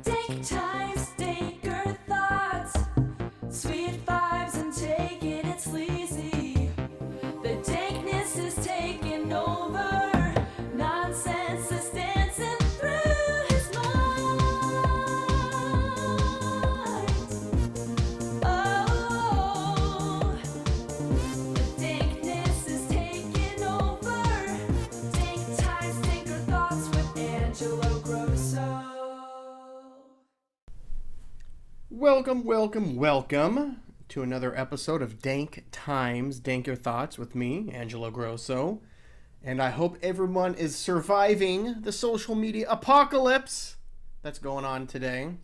Dank times, Danker thoughts, sweet vibes and taking it sleazy. The dankness is taking over, nonsense is dancing through his mind. Oh, the dankness is taking over. Dank times, Danker thoughts with Angelo Grosso. Welcome to another episode of Dank Times, Danker Thoughts with me, Angelo Grosso. And I hope everyone is surviving the social media apocalypse that's going on today.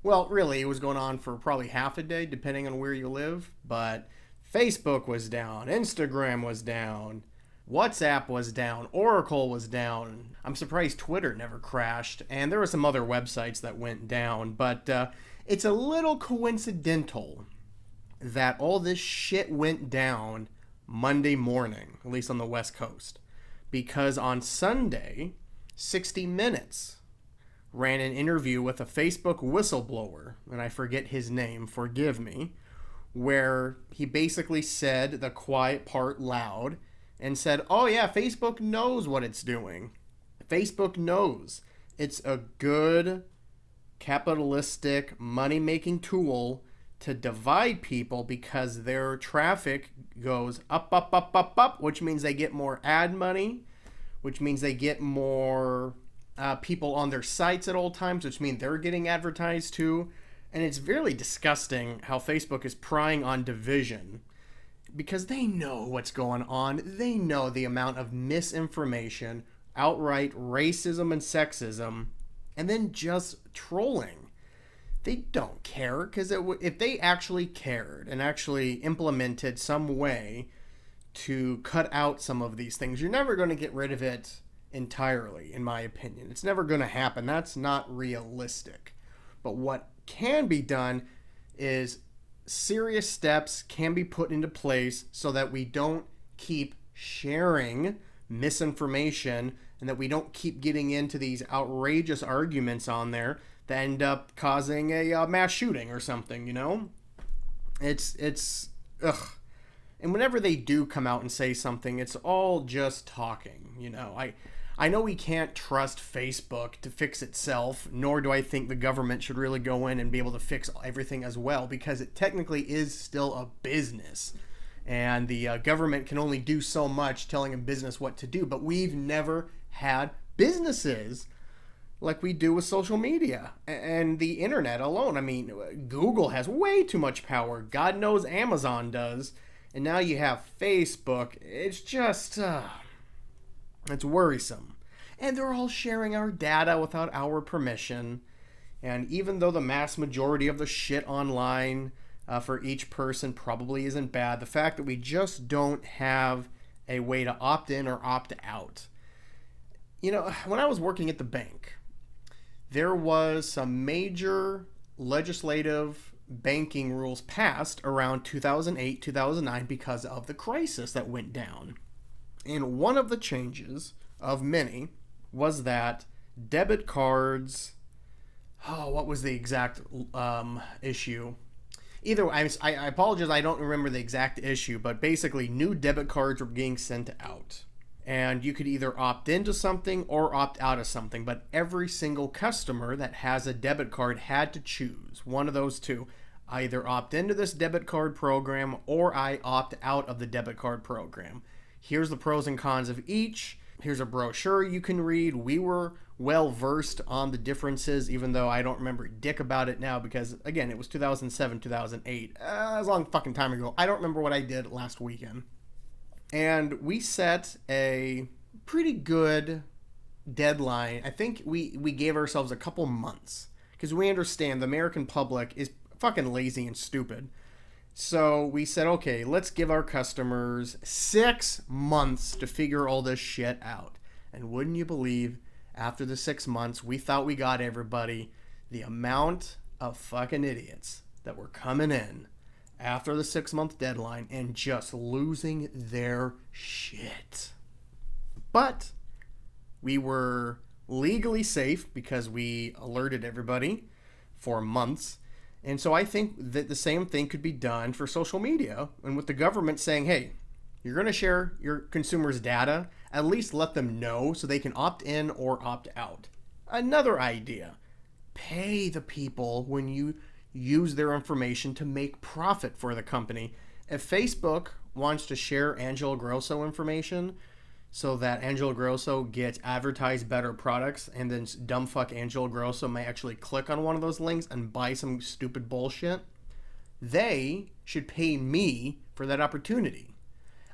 Well, really, it was going on for probably half a day, depending on where you live. But Facebook was down, Instagram was down, WhatsApp was down, Oracle was down. I'm surprised Twitter never crashed. And there were some other websites that went down. But it's a little coincidental that all this shit went down Monday morning, at least on the West Coast. Because on Sunday, 60 Minutes ran an interview with a Facebook whistleblower, and I forget his name, forgive me, where he basically said the quiet part loud and said, oh yeah, Facebook knows what it's doing. Facebook knows it's a good capitalistic money-making tool to divide people because their traffic goes up, which means they get more ad money, which means they get more people on their sites at all times, which means they're getting advertised too. And it's really disgusting how Facebook is prying on division because they know what's going on. They know the amount of misinformation, outright racism and sexism, and then just trolling. They don't care, because if they actually cared and actually implemented some way to cut out some of these things, you're never going to get rid of it entirely, in my opinion. It's never going to happen. That's not realistic. But what can be done is serious steps can be put into place so that we don't keep sharing misinformation and that we don't keep getting into these outrageous arguments on there that end up causing a mass shooting or something, you know? It's ugh. And whenever they do come out and say something, it's all just talking, you know? I know we can't trust Facebook to fix itself, nor do I think the government should really go in and be able to fix everything as well, because it technically is still a business. And the government can only do so much telling a business what to do. But we've never had businesses like we do with social media and the internet alone. I mean, Google has way too much power. God knows Amazon does. And now you have Facebook. It's just, it's worrisome. And they're all sharing our data without our permission. And even though the mass majority of the shit online for each person probably isn't bad, the fact that we just don't have a way to opt in or opt out. You know, when I was working at the bank, there was some major legislative banking rules passed around 2008, 2009 because of the crisis that went down. And one of the changes of many was that debit cards, what was the exact issue? Either way, I apologize, I don't remember the exact issue, but basically new debit cards were being sent out. And you could either opt into something or opt out of something, but every single customer that has a debit card had to choose one of those two. I either opt into this debit card program or I opt out of the debit card program. Here's the pros and cons of each. Here's a brochure you can read. We were well versed on the differences, even though I don't remember dick about it now because, again, it was 2007, 2008. It was a long fucking time ago. I don't remember what I did last weekend. And we set a pretty good deadline. I think we gave ourselves a couple months because we understand the American public is fucking lazy and stupid. So we said, okay, let's give our customers 6 months to figure all this shit out. And wouldn't you believe, after the 6 months, we thought we got everybody. The amount of fucking idiots that were coming in after the 6-month deadline and just losing their shit. But we were legally safe because we alerted everybody for months. And so I think that the same thing could be done for social media. And with the government saying, hey, you're going to share your consumers' data, at least let them know so they can opt in or opt out. Another idea, pay the people when you use their information to make profit for the company. If Facebook wants to share Angelo Grosso information so that Angelo Grosso gets advertised better products, and then dumbfuck Angelo Grosso may actually click on one of those links and buy some stupid bullshit, they should pay me for that opportunity.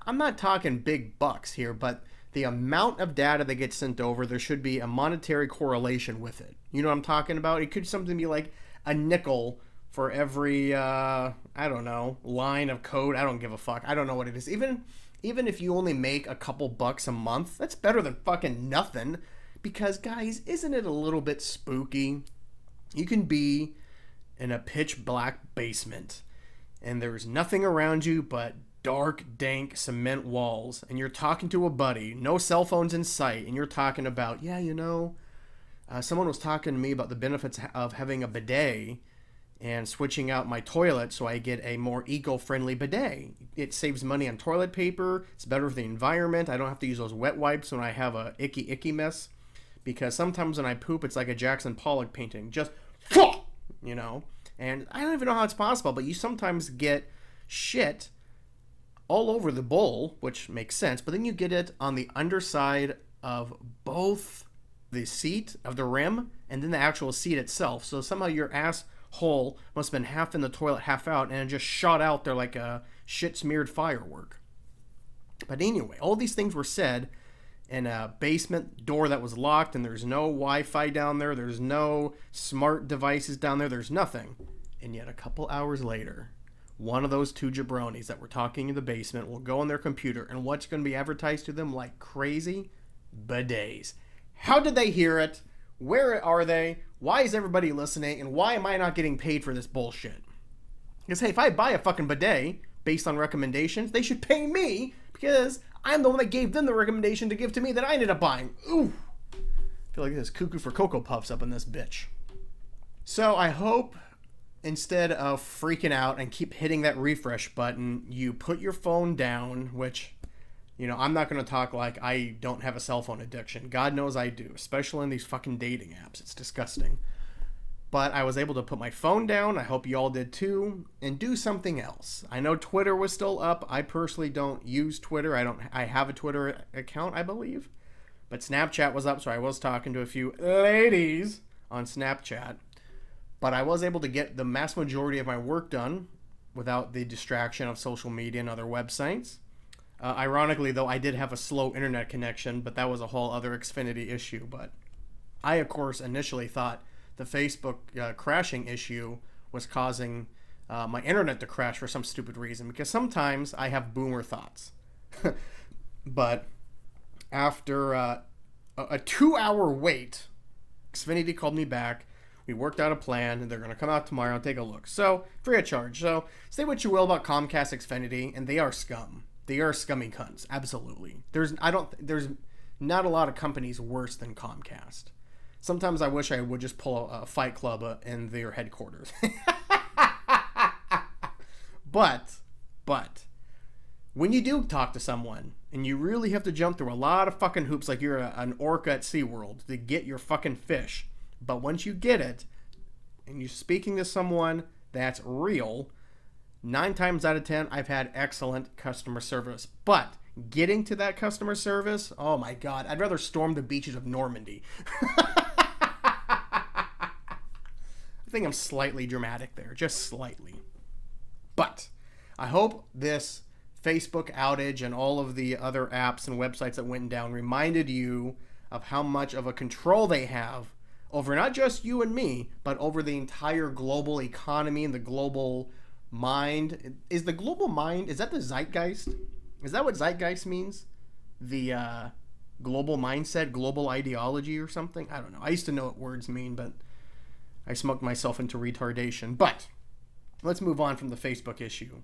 I'm not talking big bucks here, but the amount of data that gets sent over, there should be a monetary correlation with it. You know what I'm talking about? It could something be like a nickel for every, I don't know, line of code. I don't give a fuck. I don't know what it is. Even if you only make a couple bucks a month, that's better than fucking nothing. Because, guys, isn't it a little bit spooky? You can be in a pitch black basement and there's nothing around you but dark, dank cement walls, and you're talking to a buddy, no cell phones in sight, and you're talking about, someone was talking to me about the benefits of having a bidet and switching out my toilet so I get a more eco-friendly bidet. It saves money on toilet paper, it's better for the environment, I don't have to use those wet wipes when I have a icky mess, because sometimes when I poop, it's like a Jackson Pollock painting, just, and I don't even know how it's possible, but you sometimes get shit all over the bowl, which makes sense, but then you get it on the underside of both the seat of the rim and then the actual seat itself. So somehow your asshole must have been half in the toilet, half out, and it just shot out there like a shit-smeared firework. But anyway, all these things were said in a basement door that was locked, and there's no Wi-Fi down there, there's no smart devices down there, there's nothing. And yet a couple hours later, one of those two jabronis that were talking in the basement will go on their computer, and what's going to be advertised to them like crazy? Bidets. How did they hear it? Where are they? Why is everybody listening? And why am I not getting paid for this bullshit? Because, hey, if I buy a fucking bidet based on recommendations, they should pay me because I'm the one that gave them the recommendation to give to me that I ended up buying. Ooh. I feel like there's cuckoo for Cocoa Puffs up in this bitch. So I hope, instead of freaking out and keep hitting that refresh button, you put your phone down, which, I'm not going to talk like I don't have a cell phone addiction. God knows I do, especially in these fucking dating apps. It's disgusting. But I was able to put my phone down. I hope you all did too, and do something else. I know Twitter was still up. I personally don't use Twitter. I have a Twitter account, I believe. But Snapchat was up, so I was talking to a few ladies on Snapchat. But I was able to get the mass majority of my work done without the distraction of social media and other websites. Ironically, though, I did have a slow internet connection, but that was a whole other Xfinity issue. But I, of course, initially thought the Facebook crashing issue was causing my internet to crash for some stupid reason, because sometimes I have boomer thoughts. But after a 2-hour wait, Xfinity called me back. We worked out a plan, and they're going to come out tomorrow and take a look. So, free of charge. So, say what you will about Comcast, Xfinity, and they are scum. They are scummy cunts. Absolutely. There's not a lot of companies worse than Comcast. Sometimes I wish I would just pull a Fight Club in their headquarters. But, when you do talk to someone, and you really have to jump through a lot of fucking hoops like you're an orca at SeaWorld to get your fucking fish. But once you get it, and you're speaking to someone that's real, 9 times out of 10, I've had excellent customer service. But getting to that customer service, oh my God, I'd rather storm the beaches of Normandy. I think I'm slightly dramatic there, just slightly. But I hope this Facebook outage and all of the other apps and websites that went down reminded you of how much of a control they have over not just you and me, but over the entire global economy and the global mind. Is the global mind, is that the zeitgeist? Is that what zeitgeist means? The global mindset, global ideology or something? I don't know. I used to know what words mean, but I smoked myself into retardation. But let's move on from the Facebook issue.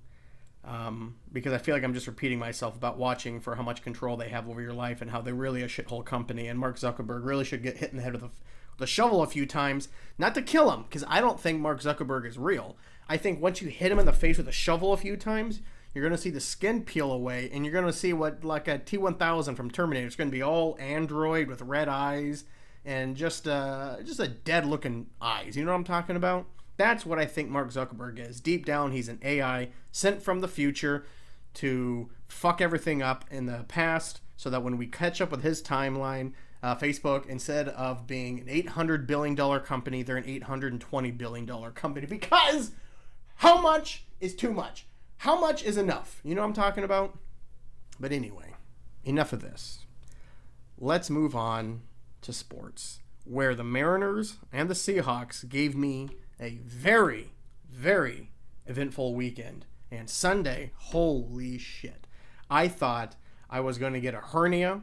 because I feel like I'm just repeating myself about watching for how much control they have over your life and how they're really a shithole company. And Mark Zuckerberg really should get hit in the head with the shovel a few times, not to kill him, because I don't think Mark Zuckerberg is real. I think once you hit him in the face with a shovel a few times, you're going to see the skin peel away, and you're going to see what, like a T-1000 from Terminator. It's going to be all android with red eyes and just a dead-looking eyes. You know what I'm talking about? That's what I think Mark Zuckerberg is. Deep down, he's an AI sent from the future to fuck everything up in the past so that when we catch up with his timeline, Facebook, instead of being an $800 billion company, they're an $820 billion company, because how much is too much? How much is enough? You know what I'm talking about? But anyway, enough of this. Let's move on to sports, where the Mariners and the Seahawks gave me a very, very eventful weekend. And Sunday, holy shit. I thought I was going to get a hernia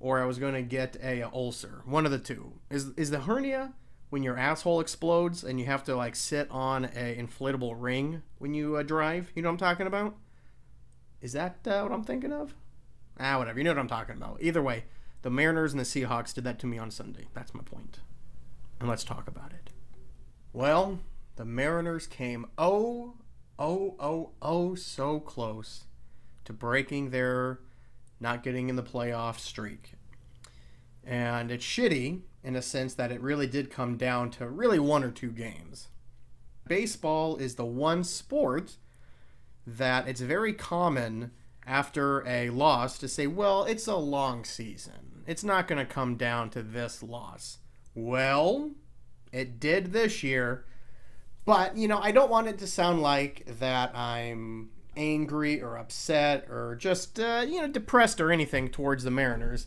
or I was going to get a ulcer. One of the two. Is the hernia when your asshole explodes and you have to like sit on a inflatable ring when you drive? You know what I'm talking about? Is that what I'm thinking of? Whatever. You know what I'm talking about. Either way, the Mariners and the Seahawks did that to me on Sunday. That's my point. And let's talk about it. Well, the Mariners came so close to breaking their not getting in the playoff streak. And it's shitty in a sense that it really did come down to really one or two games. Baseball is the one sport that it's very common after a loss to say, well, it's a long season. It's not going to come down to this loss. Well, it did this year. But, I don't want it to sound like that I'm angry or upset or just, depressed or anything towards the Mariners.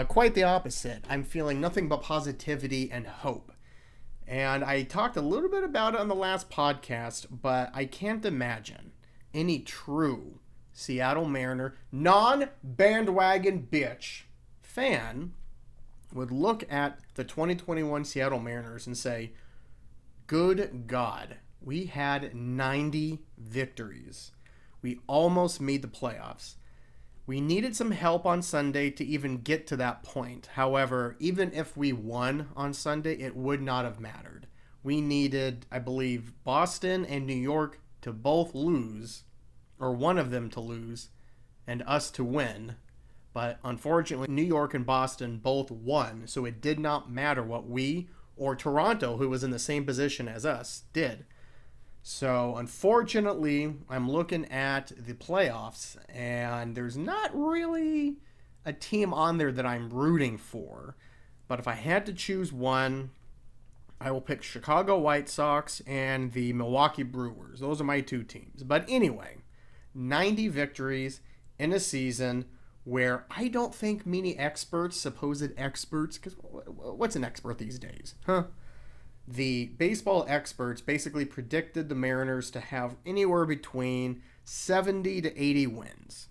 Quite the opposite. I'm feeling nothing but positivity and hope. And I talked a little bit about it on the last podcast, but I can't imagine any true Seattle Mariner, non-bandwagon bitch fan would look at the 2021 Seattle Mariners and say, good God, we had 90 victories. We almost made the playoffs. We needed some help on Sunday to even get to that point. However, even if we won on Sunday, it would not have mattered. We needed, I believe, Boston and New York to both lose, or one of them to lose, and us to win. But unfortunately, New York and Boston both won, so it did not matter what we or Toronto, who was in the same position as us, did. So, unfortunately, I'm looking at the playoffs, and there's not really a team on there that I'm rooting for. But if I had to choose one, I will pick Chicago White Sox and the Milwaukee Brewers. Those are my two teams. But anyway, 90 victories in a season where I don't think many experts, supposed experts, because what's an expert these days? The baseball experts basically predicted the Mariners to have anywhere between 70 to 80 wins.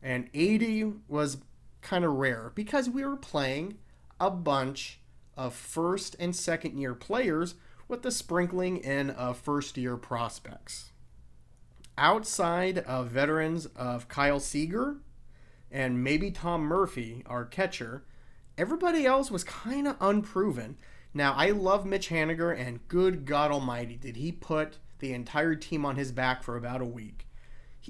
And 80 was kind of rare because we were playing a bunch of first and second year players with the sprinkling in of first year prospects. Outside of veterans of Kyle Seager and maybe Tom Murphy, our catcher, everybody else was kind of unproven. Now, I love Mitch Haniger, and good God almighty, did he put the entire team on his back for about a week.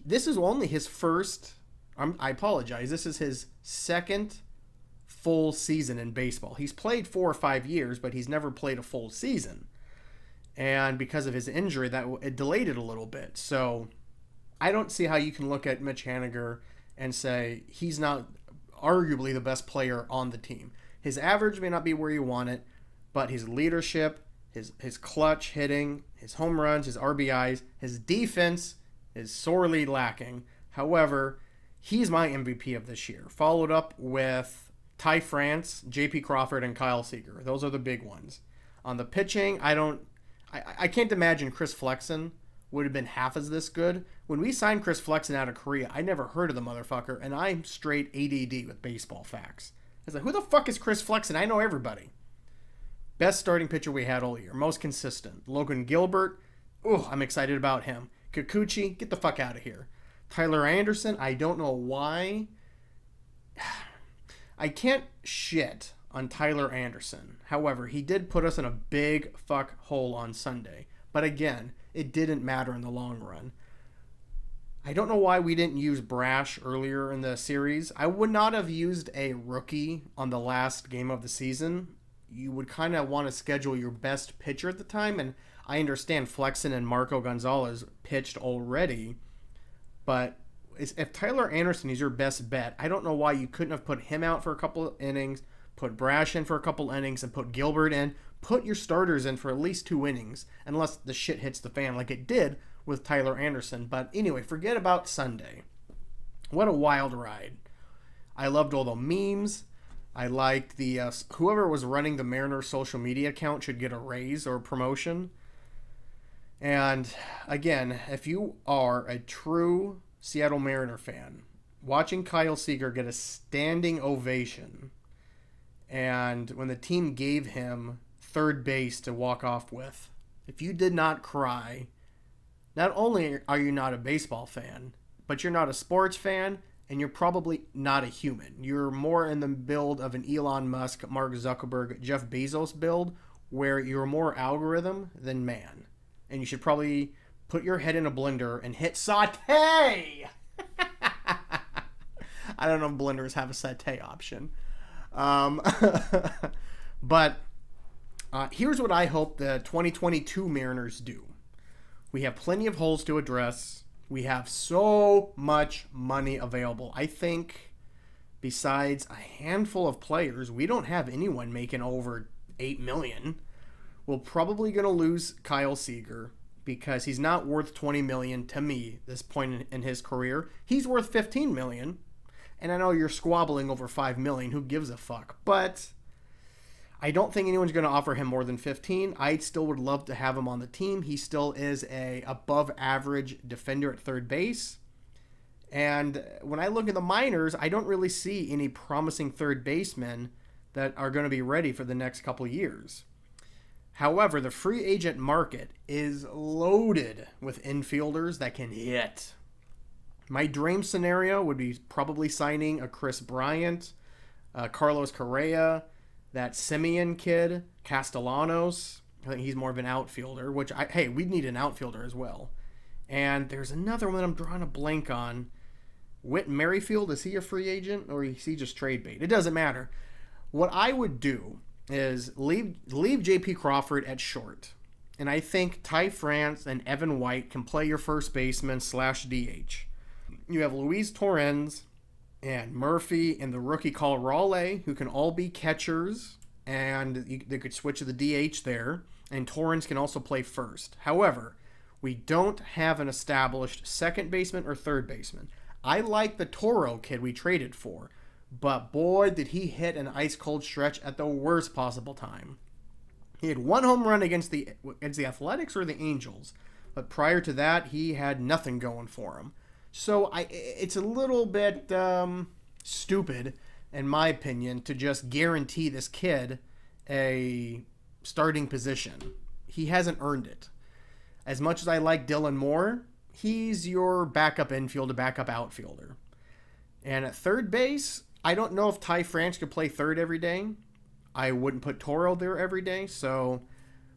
This is only his first, I apologize, this is his second full season in baseball. He's played 4 or 5 years, but he's never played a full season. And because of his injury, it delayed it a little bit. So I don't see how you can look at Mitch Haniger and say he's not arguably the best player on the team. His average may not be where you want it, but his leadership, his clutch hitting, his home runs, his RBIs, his defense is sorely lacking. However, he's my MVP of this year, followed up with Ty France, J.P. Crawford, and Kyle Seager. Those are the big ones. On the pitching, I can't imagine Chris Flexen would have been half as this good. When we signed Chris Flexen out of Korea, I never heard of the motherfucker, and I'm straight ADD with baseball facts. I was like, who the fuck is Chris Flexen? I know everybody. Best starting pitcher we had all year. Most consistent. Logan Gilbert. I'm excited about him. Kikuchi, get the fuck out of here. Tyler Anderson, I don't know why. I can't shit on Tyler Anderson. However, he did put us in a big fuck hole on Sunday. But again, it didn't matter in the long run. I don't know why we didn't use Brash earlier in the series. I would not have used a rookie on the last game of the season. You would kind of want to schedule your best pitcher at the time, and I understand Flexen and Marco Gonzalez pitched already, but if Tyler Anderson is your best bet, I don't know why you couldn't have put him out for a couple of innings, put Brash in for a couple innings, and put Gilbert in. Put your starters in for at least 2 innings, unless the shit hits the fan like it did with Tyler Anderson. But anyway, forget about Sunday. What a wild ride. I loved all the memes. I liked the whoever was running the Mariners social media account should get a raise or a promotion. And again, if you are a true Seattle Mariner fan, watching Kyle Seager get a standing ovation, and when the team gave him third base to walk off with, if you did not cry, not only are you not a baseball fan, but you're not a sports fan, and you're probably not a human. You're more in the build of an Elon Musk, Mark Zuckerberg, Jeff Bezos build, where you're more algorithm than man. And you should probably put your head in a blender and hit saute. I don't know if blenders have a saute option. But here's what I hope the 2022 Mariners do. We have plenty of holes to address. We have so much money available. I think besides a handful of players, we don't have anyone making over $8 million. We're probably going to lose Kyle Seager because he's not worth $20 million to me this point in his career. He's worth $15 million. And I know you're squabbling over $5 million. Who gives a fuck? But I don't think anyone's going to offer him more than 15. I still would love to have him on the team. He still is a above average defender at third base. And when I look at the minors, I don't really see any promising third basemen that are going to be ready for the next couple years. However, the free agent market is loaded with infielders that can hit. My dream scenario would be probably signing a Chris Bryant, Carlos Correa, that Simeon kid, Castellanos. I think he's more of an outfielder, which, we need an outfielder as well. And there's another one I'm drawing a blank on. Whit Merrifield, is he a free agent or is he just trade bait? It doesn't matter. What I would do is leave J.P. Crawford at short. And I think Ty France and Evan White can play your first baseman / DH. You have Luis Torrens and Murphy and the rookie Call Raleigh, who can all be catchers, and they could switch to the DH there. And Torrens can also play first. However, we don't have an established second baseman or third baseman. I like the Toro kid we traded for, but boy, did he hit an ice-cold stretch at the worst possible time. He had 1 home run against the Athletics or the Angels, but prior to that, he had nothing going for him. So it's a little bit stupid, in my opinion, to just guarantee this kid a starting position. He hasn't earned it. As much as I like Dylan Moore, he's your backup infielder, backup outfielder. And at third base, I don't know if Ty France could play third every day. I wouldn't put Toro there every day. So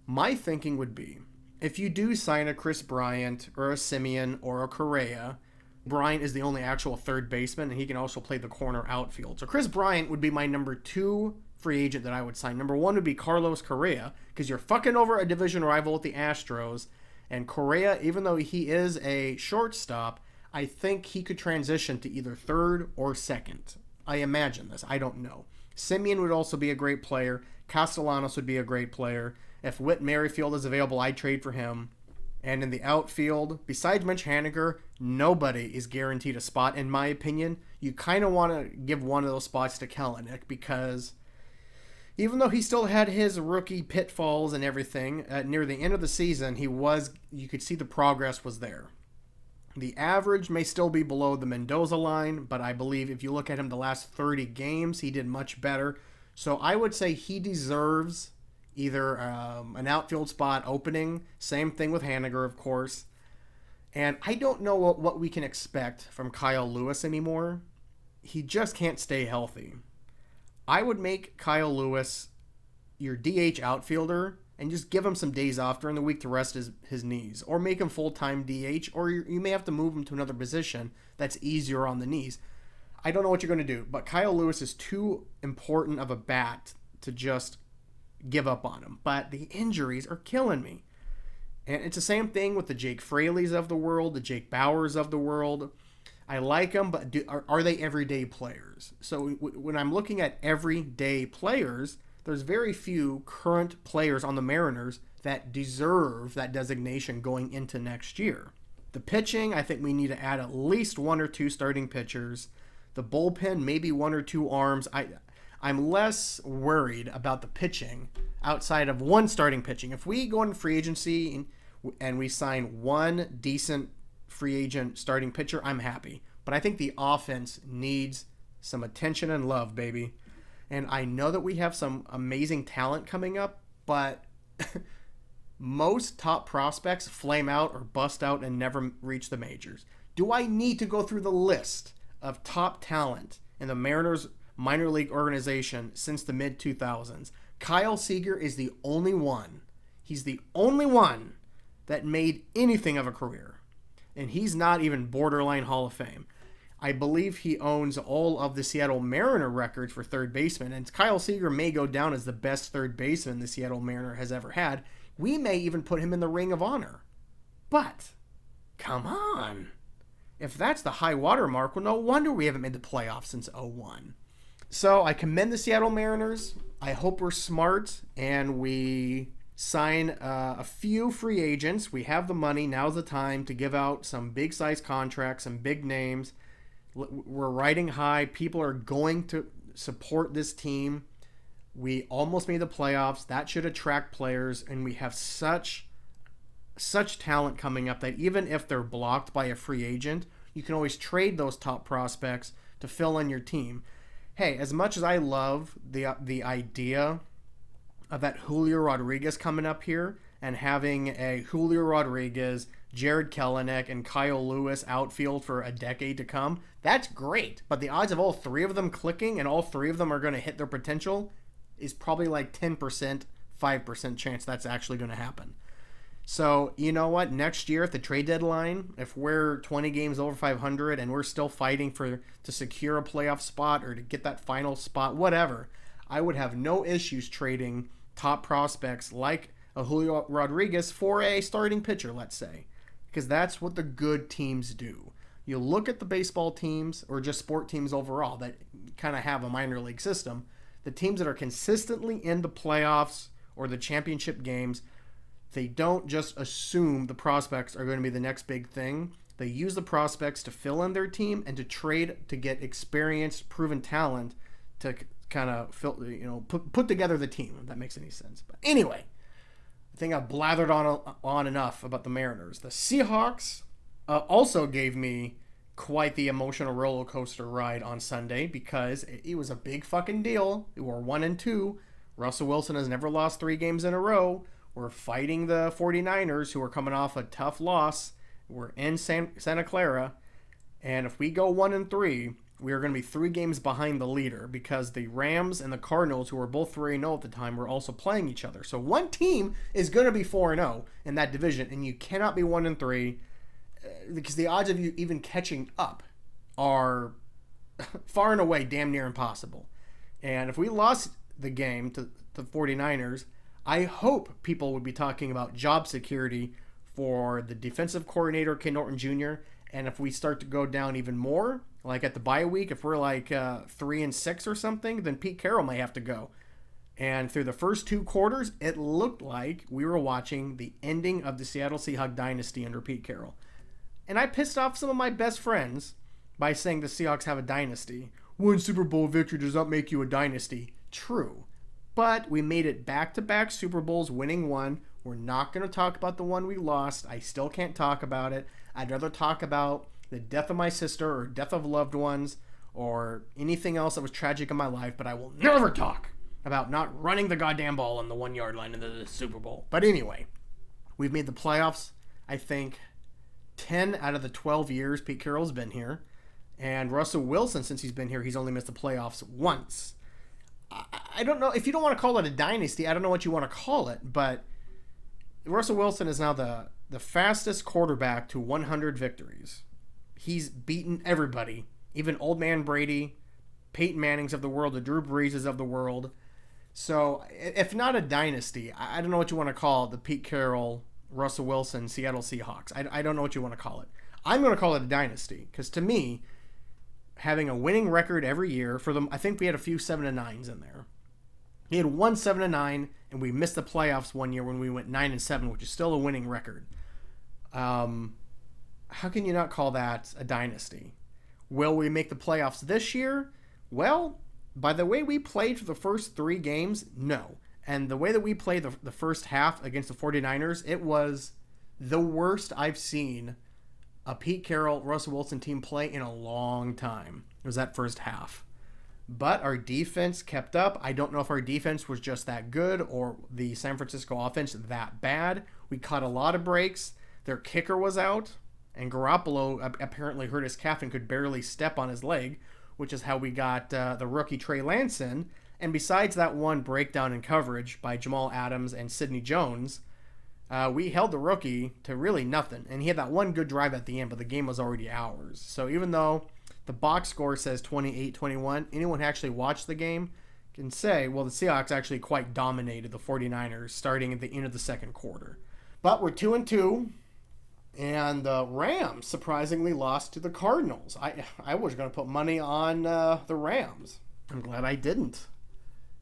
my thinking would be, if you do sign a Chris Bryant or a Simeon or a Correa, Bryant is the only actual third baseman, and he can also play the corner outfield. So Chris Bryant would be my number 2 free agent that I would sign. Number 1 would be Carlos Correa, because you're fucking over a division rival with the Astros. And Correa, even though he is a shortstop, I think he could transition to either third or second. I imagine this. I don't know. Simeon would also be a great player. Castellanos would be a great player. If Whit Merrifield is available, I'd trade for him. And in the outfield, besides Mitch Haniger, nobody is guaranteed a spot. In my opinion, you kind of want to give one of those spots to Kelenic, because even though he still had his rookie pitfalls and everything, near the end of the season, you could see the progress was there. The average may still be below the Mendoza line, but I believe if you look at him the last 30 games, he did much better. So I would say he deserves either an outfield spot opening. Same thing with Haniger, of course. And I don't know what we can expect from Kyle Lewis anymore. He just can't stay healthy. I would make Kyle Lewis your DH outfielder and just give him some days off during the week to rest his knees. Or make him full-time DH, or you may have to move him to another position that's easier on the knees. I don't know what you're going to do, but Kyle Lewis is too important of a bat to just give up on him. But the injuries are killing me. And it's the same thing with the Jake Fraley's of the world, the Jake Bauers of the world. I like them, but are they everyday players? So when I'm looking at everyday players, there's very few current players on the Mariners that deserve that designation going into next year. The pitching, I think we need to add at least 1 or 2 starting pitchers. The bullpen, maybe 1 or 2 arms. I'm less worried about the pitching outside of 1 starting pitching. If we go in free agency and we sign 1 decent free agent starting pitcher, I'm happy. But I think the offense needs some attention and love, baby. And I know that we have some amazing talent coming up, but most top prospects flame out or bust out and never reach the majors. Do I need to go through the list of top talent in the Mariners minor league organization since the mid-2000s? Kyle Seager is the only one. He's the only one that made anything of a career. And he's not even borderline Hall of Fame. I believe he owns all of the Seattle Mariner records for third baseman, and Kyle Seager may go down as the best third baseman the Seattle Mariner has ever had. We may even put him in the Ring of Honor. But, come on. If that's the high water mark, well, no wonder we haven't made the playoffs since 2001. So I commend the Seattle Mariners. I hope we're smart and we sign a few free agents. We have the money. Now's the time to give out some big size contracts, some big names. We're riding high. People are going to support this team. We almost made the playoffs. That should attract players, and we have such talent coming up that even if they're blocked by a free agent, you can always trade those top prospects to fill in your team. Hey, as much as I love the idea of that Julio Rodriguez coming up here and having a Julio Rodriguez, Jared Kelenic, and Kyle Lewis outfield for a decade to come, that's great. But the odds of all 3 of them clicking and all 3 of them are going to hit their potential is probably like 10%, 5% chance that's actually going to happen. So, you know what? Next year at the trade deadline, if we're 20 games over 500 and we're still fighting to secure a playoff spot or to get that final spot, whatever, I would have no issues trading top prospects like a Julio Rodriguez for a starting pitcher, let's say, because that's what the good teams do. You look at the baseball teams or just sport teams overall that kind of have a minor league system, the teams that are consistently in the playoffs or the championship games, they don't just assume the prospects are going to be the next big thing. They use the prospects to fill in their team and to trade to get experienced, proven talent to kind of put together the team, if that makes any sense. But anyway, I think I've blathered on enough about the Mariners. The Seahawks also gave me quite the emotional roller coaster ride on Sunday because it was a big fucking deal. We're 1-2. Russell Wilson has never lost 3 games in a row. We're fighting the 49ers, who are coming off a tough loss. We're in Santa Clara, and if we go 1-3, we are going to be 3 games behind the leader because the Rams and the Cardinals, who were both 3-0 at the time, were also playing each other. So one team is going to be 4-0 in that division, and you cannot be 1-3 because the odds of you even catching up are far and away damn near impossible. And if we lost the game to the 49ers, I hope people would be talking about job security for the defensive coordinator, Ken Norton Jr., and if we start to go down even more, like at the bye week, if we're like 3-6 or something, then Pete Carroll may have to go. And through the first 2 quarters, it looked like we were watching the ending of the Seattle Seahawks dynasty under Pete Carroll. And I pissed off some of my best friends by saying the Seahawks have a dynasty. 1 Super Bowl victory does not make you a dynasty. True. But we made it back-to-back Super Bowls, winning 1. We're not going to talk about the one we lost. I still can't talk about it. I'd rather talk about the death of my sister or death of loved ones or anything else that was tragic in my life, but I will never talk about not running the goddamn ball on the 1-yard line in the Super Bowl. But anyway, we've made the playoffs, I think, 10 out of the 12 years Pete Carroll's been here. And Russell Wilson, since he's been here, he's only missed the playoffs once. I don't know. If you don't want to call it a dynasty, I don't know what you want to call it. But Russell Wilson is now the fastest quarterback to 100 victories. He's beaten everybody, even old man Brady, Peyton Manning's of the world, the Drew Breeses of the world. So if not a dynasty, I don't know what you want to call it, the Pete Carroll, Russell Wilson, Seattle Seahawks. I don't know what you want to call it. I'm going to call it a dynasty because to me, having a winning record every year for them, I think we had a few 7-9s in there. He had one 7-9, and we missed the playoffs one year when we went 9-7, which is still a winning record. How can you not call that a dynasty? Will we make the playoffs this year? Well, by the way we played for the first 3 games, no. And the way that we played the first half against the 49ers, it was the worst I've seen a Pete Carroll, Russell Wilson team play in a long time. It was that first half. But our defense kept up. I don't know if our defense was just that good or the San Francisco offense that bad. We caught a lot of breaks. Their kicker was out. And Garoppolo apparently hurt his calf and could barely step on his leg, which is how we got the rookie Trey Lance in. And besides that one breakdown in coverage by Jamal Adams and Sidney Jones, we held the rookie to really nothing. And he had that one good drive at the end, but the game was already ours. So even though the box score says 28-21, anyone who actually watched the game can say, well, the Seahawks actually quite dominated the 49ers starting at the end of the second quarter. But we're 2-2. And the Rams surprisingly lost to the Cardinals. I was going to put money on the Rams. I'm glad I didn't.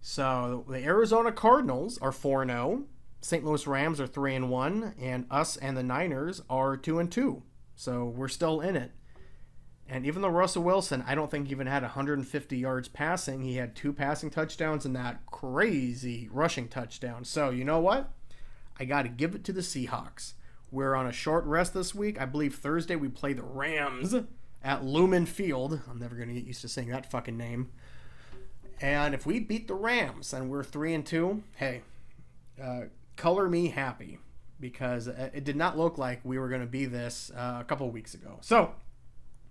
So the Arizona Cardinals are 4-0. St. Louis Rams are 3-1. And us and the Niners are 2-2. So we're still in it. And even though Russell Wilson, I don't think even had 150 yards passing. He had 2 passing touchdowns and that crazy rushing touchdown. So you know what? I got to give it to the Seahawks. We're on a short rest this week. I believe Thursday we play the Rams at Lumen Field. I'm never going to get used to saying that fucking name. And if we beat the Rams and we're 3-2, hey, color me happy because it did not look like we were going to be this a couple of weeks ago. So,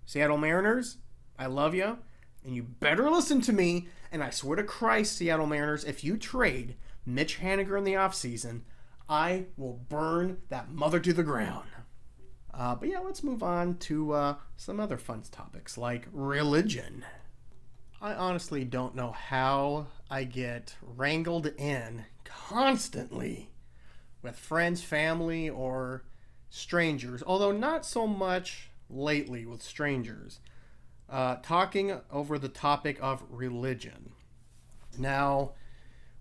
Seattle Mariners, I love you, and you better listen to me. And I swear to Christ, Seattle Mariners, if you trade Mitch Haniger in the offseason, I will burn that mother to the ground. But yeah, let's move on to some other fun topics like religion. I honestly don't know how I get wrangled in constantly with friends, family, or strangers, although not so much lately with strangers, talking over the topic of religion. Now,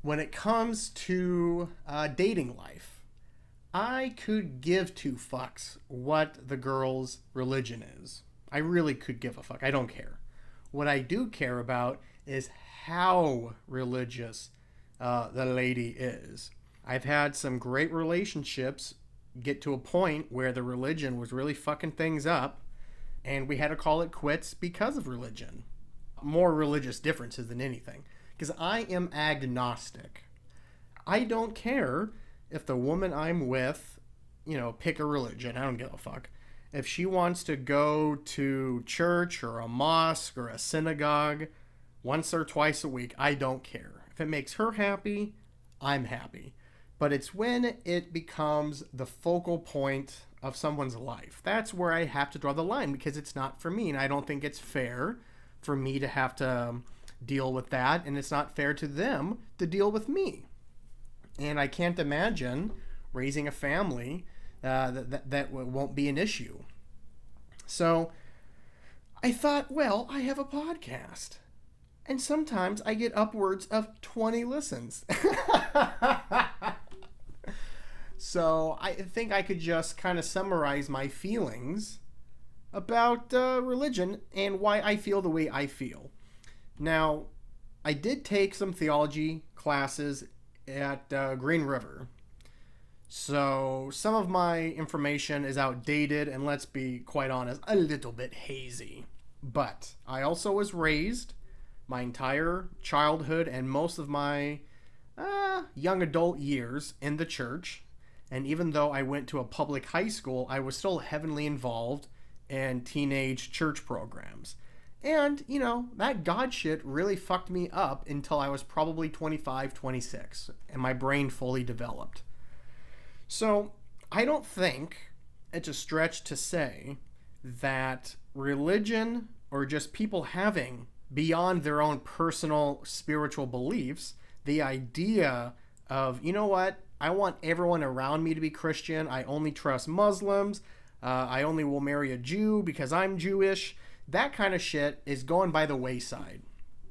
when it comes to dating life, I could give 2 fucks what the girl's religion is. I really could give a fuck. I don't care. What I do care about is how religious the lady is. I've had some great relationships get to a point where the religion was really fucking things up, and we had to call it quits because of religion. More religious differences than anything. Because I am agnostic. I don't care if the woman I'm with, pick a religion. I don't give a fuck. If she wants to go to church or a mosque or a synagogue once or twice a week, I don't care. If it makes her happy, I'm happy. But it's when it becomes the focal point of someone's life. That's where I have to draw the line because it's not for me. And I don't think it's fair for me to have to deal with that, and it's not fair to them to deal with me. And I can't imagine raising a family that won't be an issue. So I thought, well, I have a podcast, and sometimes I get upwards of 20 listens. So I think I could just kind of summarize my feelings about religion and why I feel the way I feel. Now, I did take some theology classes at Green River. So some of my information is outdated and, let's be quite honest, a little bit hazy. But I also was raised my entire childhood and most of my young adult years in the church. And even though I went to a public high school, I was still heavily involved in teenage church programs. And, that God shit really fucked me up until I was probably 25, 26, and my brain fully developed. So, I don't think it's a stretch to say that religion, or just people having, beyond their own personal spiritual beliefs, the idea of, you know what, I want everyone around me to be Christian, I only trust Muslims, I only will marry a Jew because I'm Jewish, that kind of shit is going by the wayside.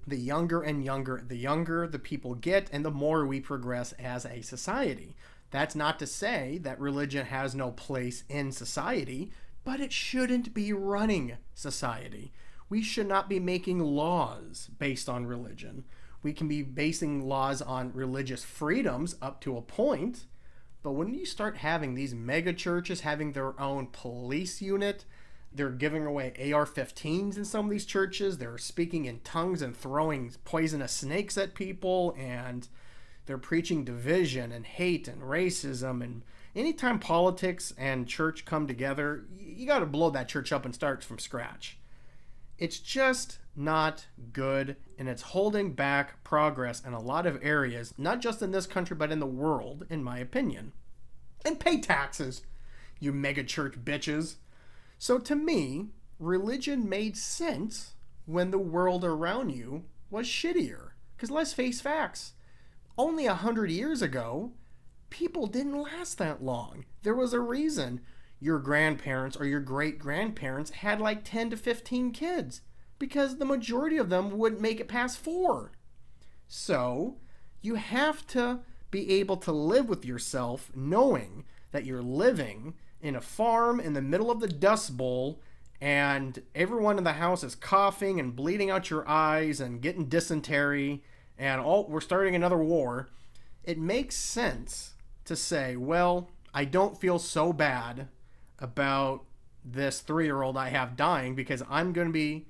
The younger the people get, and the more we progress as a society. That's not to say that religion has no place in society, but it shouldn't be running society. We should not be making laws based on religion. We can be basing laws on religious freedoms up to a point, but when you start having these mega churches having their own police unit, they're giving away AR-15s in some of these churches, they're speaking in tongues and throwing poisonous snakes at people, and they're preaching division and hate and racism. And anytime politics and church come together, you got to blow that church up and start from scratch. It's just not good, and it's holding back progress in a lot of areas, not just in this country, but in the world, in my opinion. And pay taxes, you mega church bitches. So to me, religion made sense when the world around you was shittier. Because let's face facts, only 100 years ago, people didn't last that long. There was a reason your grandparents or your great-grandparents had like 10 to 15 kids, because the majority of them wouldn't make it past 4. So you have to be able to live with yourself knowing that you're living in a farm in the middle of the Dust Bowl, and everyone in the house is coughing and bleeding out your eyes and getting dysentery, and we're starting another war. It makes sense to say, well, I don't feel so bad about this 3-year-old I have dying, because I'm going to be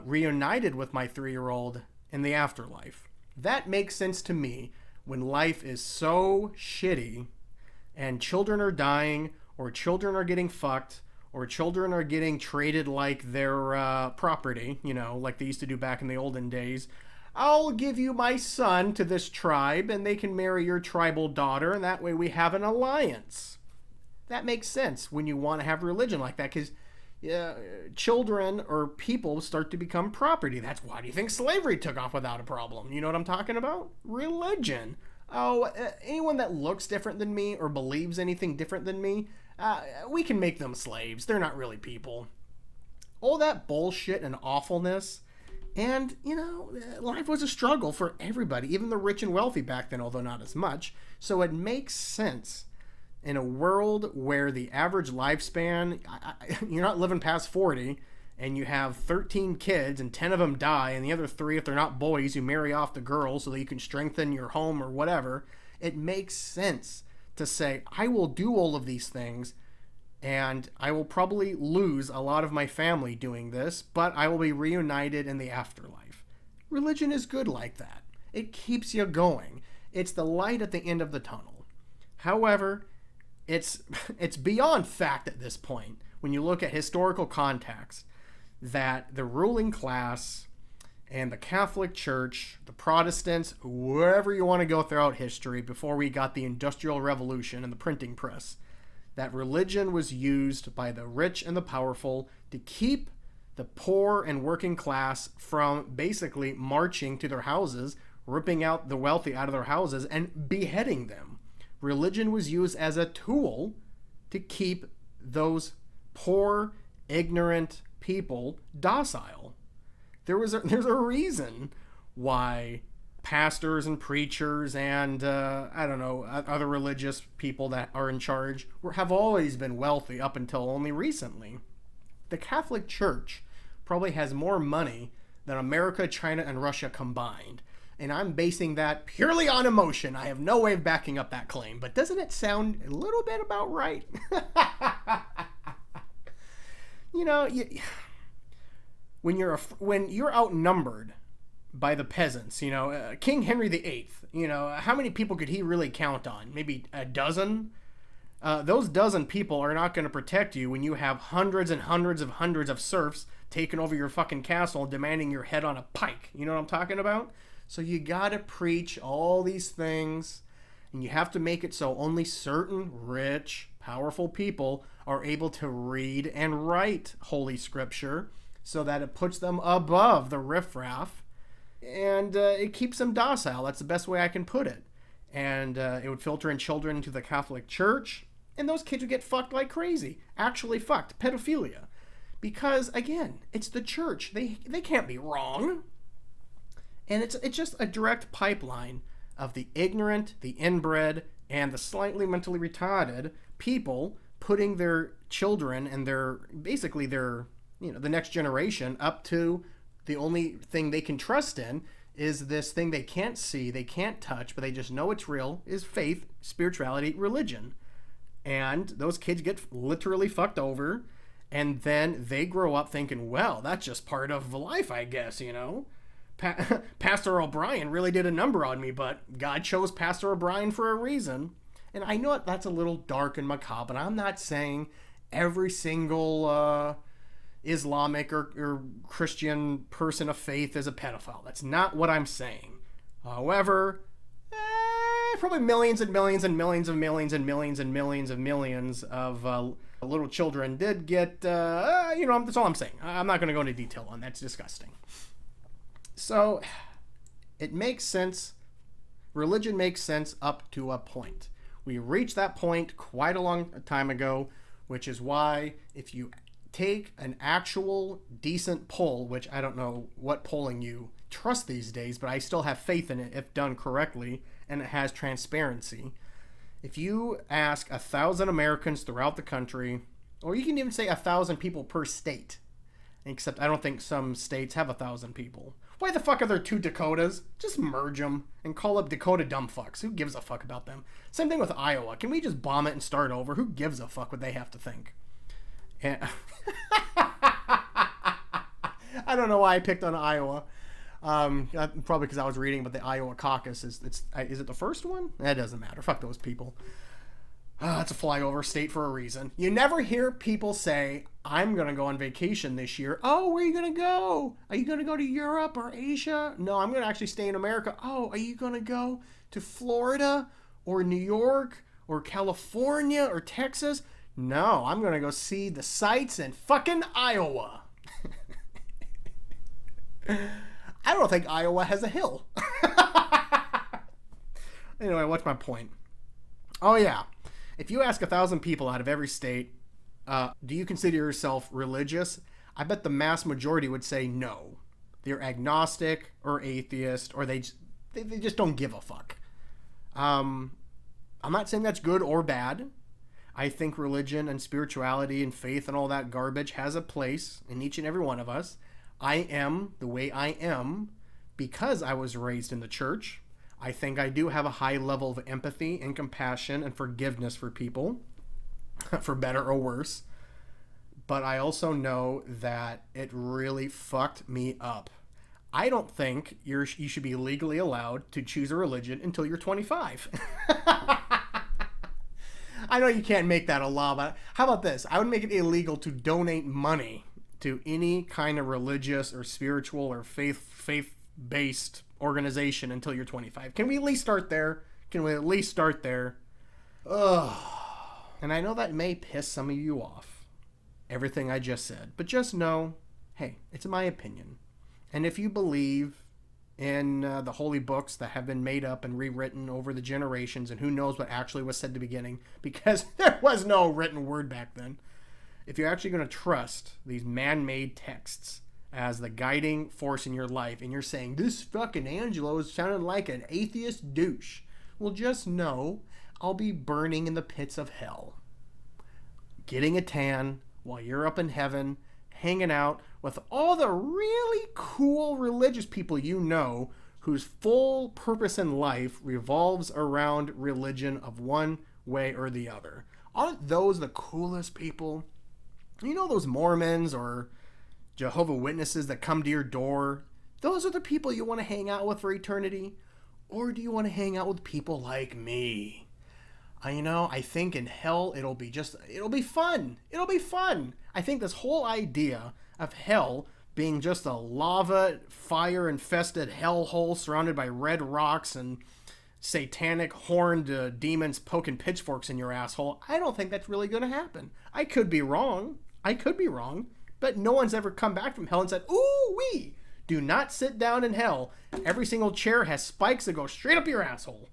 reunited with my 3-year-old in the afterlife. That makes sense to me when life is so shitty and children are dying, or children are getting fucked, or children are getting traded like their property, like they used to do back in the olden days. I'll give you my son to this tribe, and they can marry your tribal daughter, and that way we have an alliance. That makes sense when you want to have religion like that, because children or people start to become property. That's why do you think slavery took off without a problem? You know what I'm talking about? Religion. Oh, anyone that looks different than me or believes anything different than me, we can make them slaves. They're not really people. All that bullshit and awfulness. And, life was a struggle for everybody, even the rich and wealthy back then, although not as much. So it makes sense in a world where the average lifespan, you're not living past 40, and you have 13 kids and 10 of them die, and the other 3, if they're not boys, you marry off the girls so that you can strengthen your home or whatever. It makes sense to say, I will do all of these things, and I will probably lose a lot of my family doing this, but I will be reunited in the afterlife. Religion is good like that. It keeps you going. It's the light at the end of the tunnel. However, it's beyond fact at this point, when you look at historical context, that the ruling class and the Catholic Church, the Protestants, wherever you want to go throughout history, before we got the Industrial Revolution and the printing press, that religion was used by the rich and the powerful to keep the poor and working class from basically marching to their houses, ripping out the wealthy out of their houses, and beheading them. Religion was used as a tool to keep those poor, ignorant people docile. There's a reason why pastors and preachers and other religious people that are in charge have always been wealthy up until only recently. The Catholic Church probably has more money than America, China, and Russia combined. And I'm basing that purely on emotion. I have no way of backing up that claim, but doesn't it sound a little bit about right? When you're outnumbered by the peasants, King Henry VIII, how many people could he really count on? Maybe a dozen? Those dozen people are not going to protect you when you have hundreds and hundreds of serfs taking over your fucking castle and demanding your head on a pike. You know what I'm talking about? So you gotta preach all these things, and you have to make it so only certain rich, powerful people are able to read and write Holy Scripture so that it puts them above the riffraff, and it keeps them docile. That's the best way I can put it. And it would filter in children into the Catholic Church, and those kids would get fucked like crazy. Actually fucked. Pedophilia. Because, again, it's the church. They can't be wrong. And it's just a direct pipeline of the ignorant, the inbred, and the slightly mentally retarded people putting their children and basically their the next generation up to the only thing they can trust in is this thing they can't see, they can't touch, but they just know it's real, is faith, spirituality, religion. And those kids get literally fucked over, and then they grow up thinking, well, that's just part of life, I guess, Pastor O'Brien really did a number on me, but God chose Pastor O'Brien for a reason. And I know that's a little dark and macabre, and I'm not saying every single Islamic or Christian person of faith is a pedophile. That's not what I'm saying. However, probably millions and millions and millions and millions and millions and millions and millions of little children did get, that's all I'm saying. I'm not going to go into detail on that. It's disgusting. So, it makes sense. Religion makes sense up to a point. We reached that point quite a long time ago, which is why if you take an actual decent poll, which I don't know what polling you trust these days, but I still have faith in it if done correctly, and it has transparency. If you ask 1,000 Americans throughout the country, or you can even say 1,000 people per state, except I don't think some states have 1,000 people. Why the fuck are there 2 Dakotas? Just merge them and call up Dakota dumbfucks. Who gives a fuck about them? Same thing with Iowa. Can we just bomb it and start over? Who gives a fuck what they have to think? And I don't know why I picked on Iowa. Probably because I was reading about the Iowa caucus. Is it the first one? That doesn't matter. Fuck those people. It's a flyover state for a reason. You never hear people say, I'm going to go on vacation this year. Oh, where are you going to go? Are you going to go to Europe or Asia? No, I'm going to actually stay in America. Oh, are you going to go to Florida or New York or California or Texas? No, I'm going to go see the sights in fucking Iowa. I don't think Iowa has a hill. Anyway, what's my point? Oh, yeah. If you ask 1,000 people out of every state, do you consider yourself religious? I bet the mass majority would say no. They're agnostic or atheist, or they just don't give a fuck. I'm not saying that's good or bad. I think religion and spirituality and faith and all that garbage has a place in each and every one of us. I am the way I am because I was raised in the church. I think I do have a high level of empathy and compassion and forgiveness for people, for better or worse. But I also know that it really fucked me up. I don't think you should be legally allowed to choose a religion until you're 25. I know you can't make that a law, but how about this? I would make it illegal to donate money to any kind of religious or spiritual or faith-based organization until you're 25. Can we at least start there? Ugh. And I know that may piss some of you off, everything I just said, but just know, hey, it's my opinion. And if you believe in the holy books that have been made up and rewritten over the generations, and who knows what actually was said at the beginning, because there was no written word back then, if you're actually going to trust these man-made texts as the guiding force in your life, and you're saying, this fucking Angelo is sounding like an atheist douche, well, just know I'll be burning in the pits of hell, getting a tan while you're up in heaven, hanging out with all the really cool religious people you know whose full purpose in life revolves around religion of one way or the other. Aren't those the coolest people? You know, those Mormons or Jehovah's Witnesses that come to your door, those are the people you want to hang out with for eternity? Or do you want to hang out with people like me? I think in hell it'll be fun. It'll be fun. I think this whole idea of hell being just a lava, fire-infested hellhole surrounded by red rocks and satanic horned demons poking pitchforks in your asshole, I don't think that's really going to happen. I could be wrong. But no one's ever come back from hell and said, ooh wee, do not sit down in hell. Every single chair has spikes that go straight up your asshole.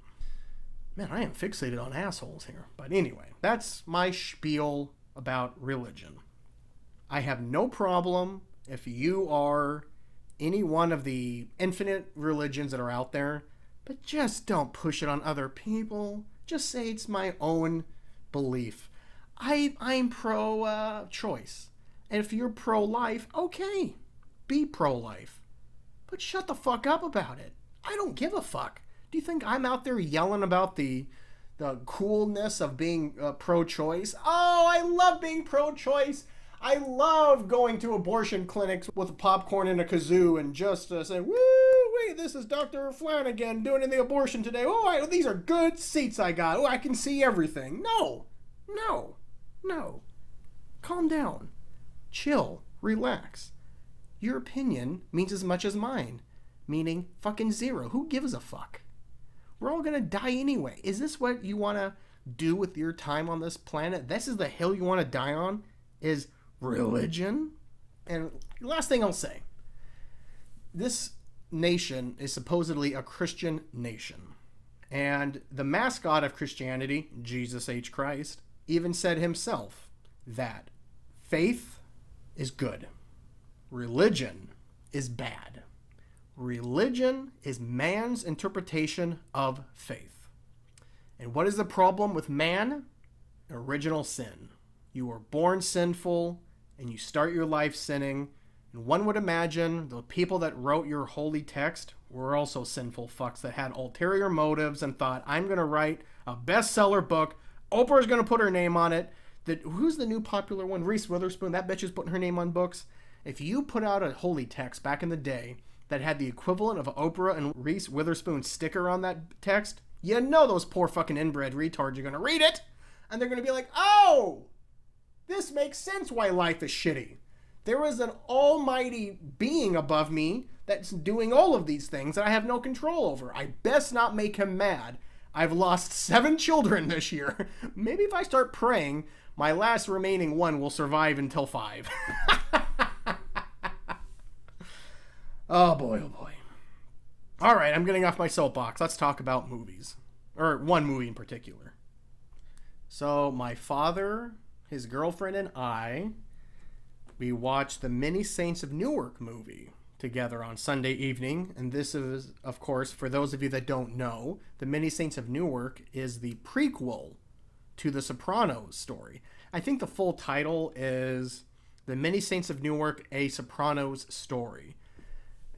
Man, I am fixated on assholes here. But anyway, that's my spiel about religion. I have no problem if you are any one of the infinite religions that are out there, but just don't push it on other people. Just say it's my own belief. I'm pro-choice. And if you're pro-life, okay, be pro-life. But shut the fuck up about it. I don't give a fuck. Do you think I'm out there yelling about the coolness of being pro-choice? Oh, I love being pro-choice. I love going to abortion clinics with popcorn and a kazoo and just saying, woo, wait, this is Dr. Flanagan doing the abortion today. Oh, these are good seats I got. Oh, I can see everything. No. Calm down. Chill. Relax. Your opinion means as much as mine. Meaning fucking zero. Who gives a fuck? We're all gonna die anyway. Is this what you want to do with your time on this planet? This is the hill you want to die on? Is religion? And last thing I'll say. This nation is supposedly a Christian nation. And the mascot of Christianity, Jesus H. Christ, even said himself that faith is good. Religion is bad. Religion is man's interpretation of faith. And what is the problem with man? Original sin. You were born sinful, and you start your life sinning. And one would imagine the people that wrote your holy text were also sinful fucks that had ulterior motives and thought, I'm going to write a bestseller book. Oprah's going to put her name on it. Who's the new popular one? Reese Witherspoon. That bitch is putting her name on books. If you put out a holy text back in the day that had the equivalent of Oprah and Reese Witherspoon sticker on that text, you know those poor fucking inbred retards are going to read it. And they're going to be like, oh, this makes sense why life is shitty. There is an almighty being above me that's doing all of these things that I have no control over. I best not make him mad. I've lost 7 children this year. Maybe if I start praying, my last remaining one will survive until 5. Oh boy. All right, I'm getting off my soapbox. Let's talk about movies. Or one movie in particular. So my father, his girlfriend, and we watched the Many Saints of Newark movie together on Sunday evening. And this is, of course, for those of you that don't know, the Many Saints of Newark is the prequel to the Sopranos story. I think the full title is The Many Saints of Newark, A Sopranos Story.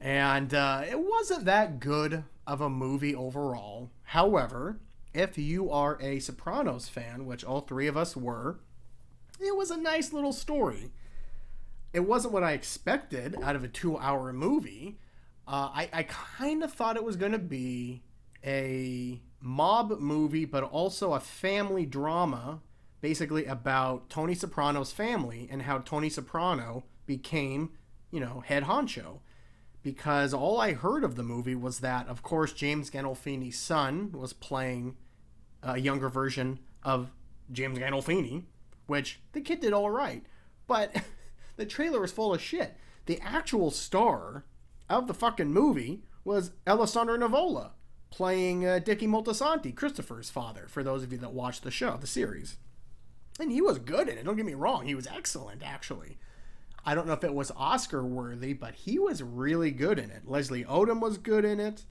And it wasn't that good of a movie overall. However, if you are a Sopranos fan, which all 3 of us were, it was a nice little story. It wasn't what I expected out of a 2-hour movie. I kind of thought it was going to be a mob movie, but also a family drama, basically about Tony Soprano's family and how Tony Soprano became, head honcho. Because all I heard of the movie was that, of course, James Gandolfini's son was playing a younger version of James Gandolfini, which the kid did all right. But the trailer was full of shit. The actual star of the fucking movie was Alessandro Nivola, playing Dickie Moltisanti, Christopher's father, for those of you that watched the show, the series. And he was good in it, don't get me wrong. He was excellent, actually. I don't know if it was Oscar-worthy, but he was really good in it. Leslie Odom was good in it.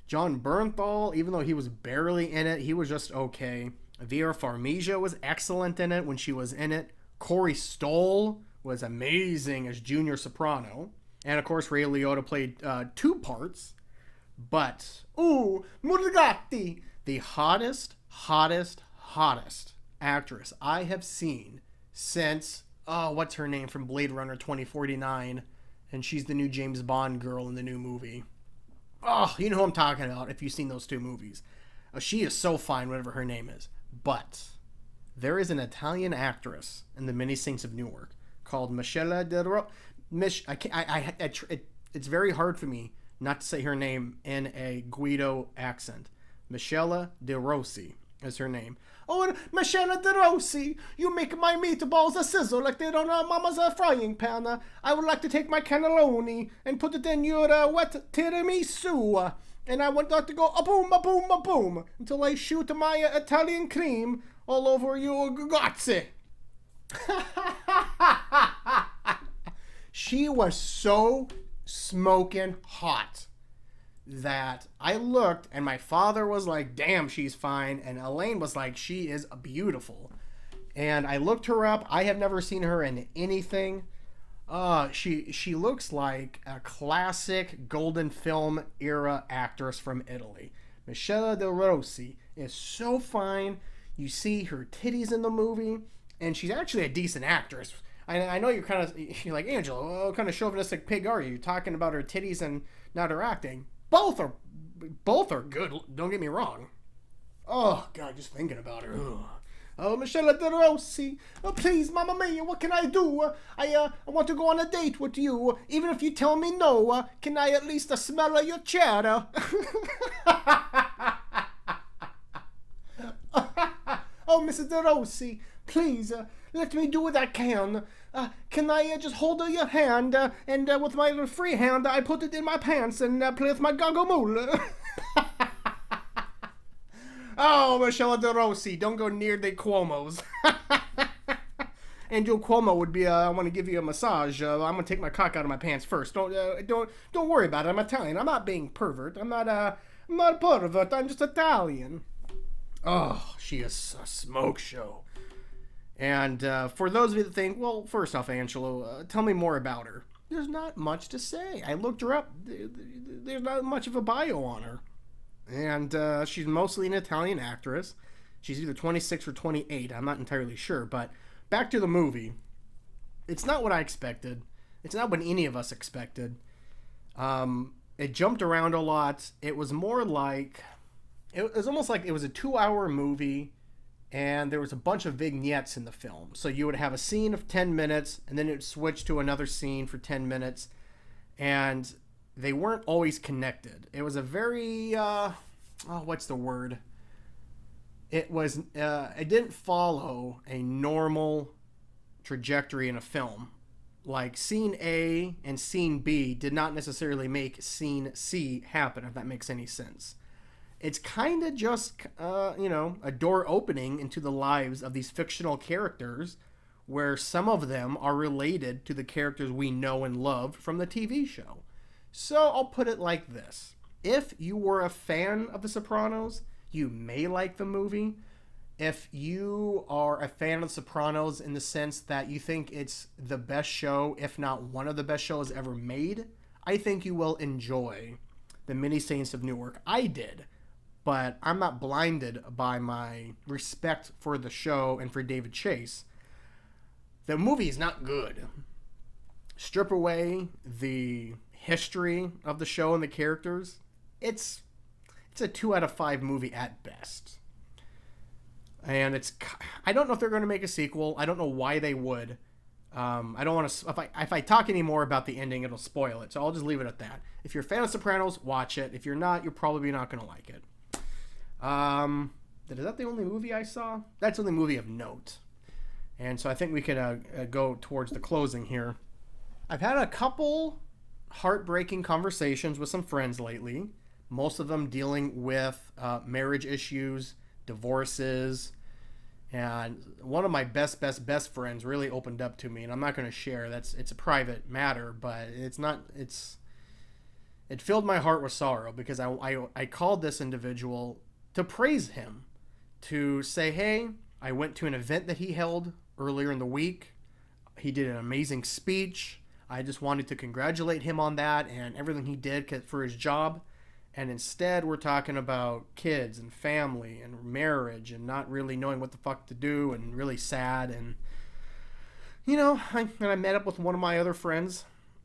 John Bernthal, even though he was barely in it, he was just okay. Vera Farmiga was excellent in it when she was in it. Corey Stoll was amazing as Junior Soprano. And, of course, Ray Liotta played 2 parts. But, Murgatti, the hottest actress I have seen since... what's her name from Blade Runner 2049? And she's the new James Bond girl in the new movie. Oh, you know who I'm talking about if you've seen those 2 movies. She is so fine, whatever her name is. But there is an Italian actress in the Many Saints of Newark called Michele De Ro. It's very hard for me not to say her name in a Guido accent. Michele De Rossi is her name. Oh, Michele De Rossi, you make my meatballs a sizzle like they don't know Mama's frying pan. I would like to take my cannelloni and put it in your wet tiramisu. And I want that to go a-boom, a-boom, a-boom until I shoot my Italian cream all over your gazzi. She was so smoking hot that I looked and my father was like, damn, she's fine. And Elaine was like, she is beautiful. And I looked her up. I have never seen her in anything. She looks like a classic golden film era actress from Italy. Michele De Rossi is so fine. You see her titties in the movie, and she's actually a decent actress. I know you're like, Angelo, what kind of chauvinistic pig are you? You're talking about her titties and not her acting. Both are good. Don't get me wrong. Oh God, just thinking about her. Ugh. Oh, Michele De Rossi. Oh, please, Mamma Mia, what can I do? I want to go on a date with you. Even if you tell me no, can I at least smell your chair? Oh, Mrs. De Rossi, please, let me do what I can. Can I just hold your hand, and with my free hand, I put it in my pants and play with my goggle-mool? Oh, Michele De Rossi, don't go near the Cuomos. Angelo Cuomo would be, I want to give you a massage. I'm going to take my cock out of my pants first. Don't worry about it. I'm Italian. I'm not being pervert. I'm not a pervert. I'm just Italian. Oh, she is a smoke show. And for those of you that think, well, first off, Angelo, tell me more about her. There's not much to say. I looked her up. There's not much of a bio on her. And she's mostly an Italian actress. She's either 26 or 28. I'm not entirely sure. But back to the movie. It's not what I expected. It's not what any of us expected. It jumped around a lot. It was more like... It was almost like it was a 2-hour movie, and there was a bunch of vignettes in the film. So you would have a scene of 10 minutes, and then it would switch to another scene for 10 minutes. And they weren't always connected. It was a very, what's the word? It didn't follow a normal trajectory in a film. Like, scene A and scene B did not necessarily make scene C happen, if that makes any sense. It's kind of just, a door opening into the lives of these fictional characters where some of them are related to the characters we know and love from the TV show. So I'll put it like this. If you were a fan of The Sopranos, you may like the movie. If you are a fan of The Sopranos in the sense that you think it's the best show, if not one of the best shows ever made, I think you will enjoy The Many Saints of Newark. I did. But I'm not blinded by my respect for the show and for David Chase. The movie is not good. Strip away the history of the show and the characters, it's a 2 out of 5 movie at best. And I don't know if they're going to make a sequel. I don't know why they would. I don't want to. If I talk any more about the ending, it'll spoil it. So I'll just leave it at that. If you're a fan of Sopranos, watch it. If you're not, you're probably not going to like it. Is that the only movie I saw? That's the only movie of note. And so I think we could go towards the closing here. I've had a couple heartbreaking conversations with some friends lately. Most of them dealing with marriage issues, divorces. And one of my best friends really opened up to me. And I'm not going to share. It's a private matter. But it filled my heart with sorrow because I called this individual to praise him, to say, hey, I went to an event that he held earlier in the week. He did an amazing speech. I just wanted to congratulate him on that and everything he did for his job. And instead, we're talking about kids and family and marriage and not really knowing what the fuck to do and really sad. And, I met up with one of my other friends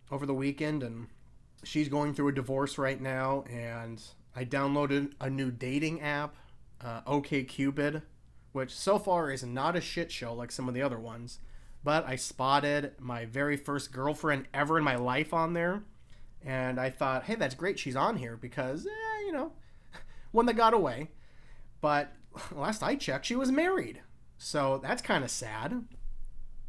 over the weekend, and she's going through a divorce right now, and I downloaded a new dating app, OkCupid, which so far is not a shit show like some of the other ones. But I spotted my very first girlfriend ever in my life on there. And I thought, hey, that's great she's on here because, one that got away. But last I checked, she was married. So that's kind of sad.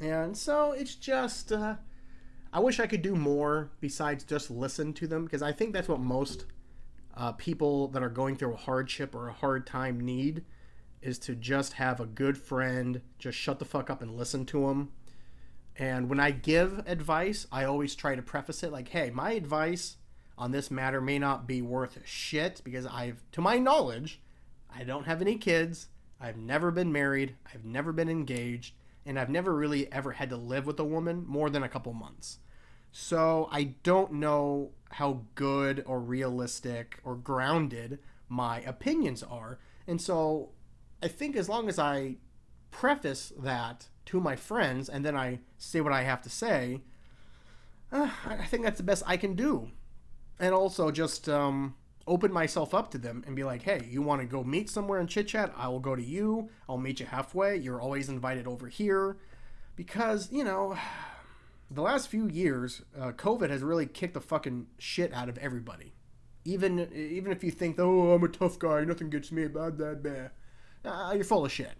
And so it's just, I wish I could do more besides just listen to them. Because I think that's what most people that are going through a hardship or a hard time need, is to just have a good friend, just shut the fuck up and listen to them. And when I give advice, I always try to preface it like, hey, my advice on this matter may not be worth shit because to my knowledge, I don't have any kids, I've never been married, I've never been engaged, and I've never really ever had to live with a woman more than a couple months. So I don't know how good or realistic or grounded my opinions are. And so I think as long as I preface that to my friends and then I say what I have to say, I think that's the best I can do. And also just open myself up to them and be like, hey, you want to go meet somewhere and chit chat? I will go to you. I'll meet you halfway. You're always invited over here. Because, the last few years, COVID has really kicked the fucking shit out of everybody. Even if you think, oh, I'm a tough guy, nothing gets me, blah, blah, blah. You're full of shit.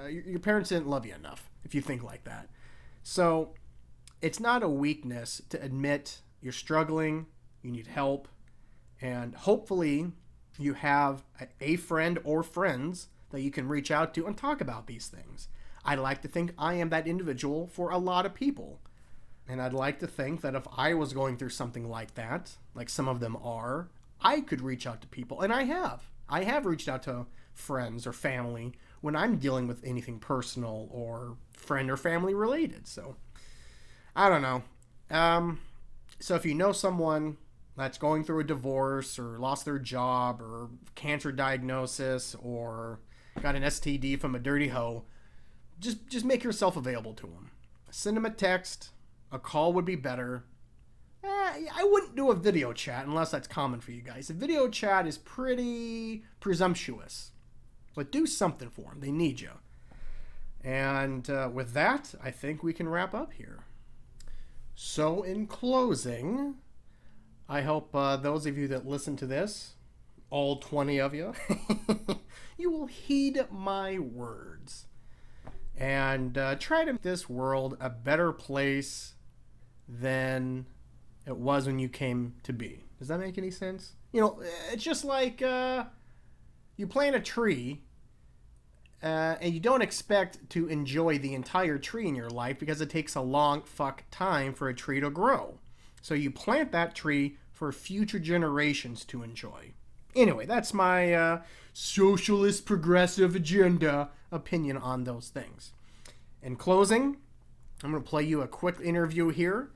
Your parents didn't love you enough if you think like that. So it's not a weakness to admit you're struggling, you need help, and hopefully you have a friend or friends that you can reach out to and talk about these things. I'd like to think I am that individual for a lot of people. And I'd like to think that if I was going through something like that, like some of them are, I could reach out to people. And I have. I have reached out to friends or family when I'm dealing with anything personal or friend or family related. So, I don't know. So if you know someone that's going through a divorce or lost their job or cancer diagnosis or got an STD from a dirty hoe, just make yourself available to them. Send them a text. A call would be better. I wouldn't do a video chat unless that's common for you guys. A video chat is pretty presumptuous. But do something for them. They need you. And with that, I think we can wrap up here. So in closing, I hope those of you that listen to this, all 20 of you, you will heed my words. And try to make this world a better place than it was when you came to be. Does that make any sense? It's just like you plant a tree and you don't expect to enjoy the entire tree in your life because it takes a long fuck time for a tree to grow. So you plant that tree for future generations to enjoy. Anyway, that's my socialist progressive agenda opinion on those things. In closing, I'm going to play you a quick interview here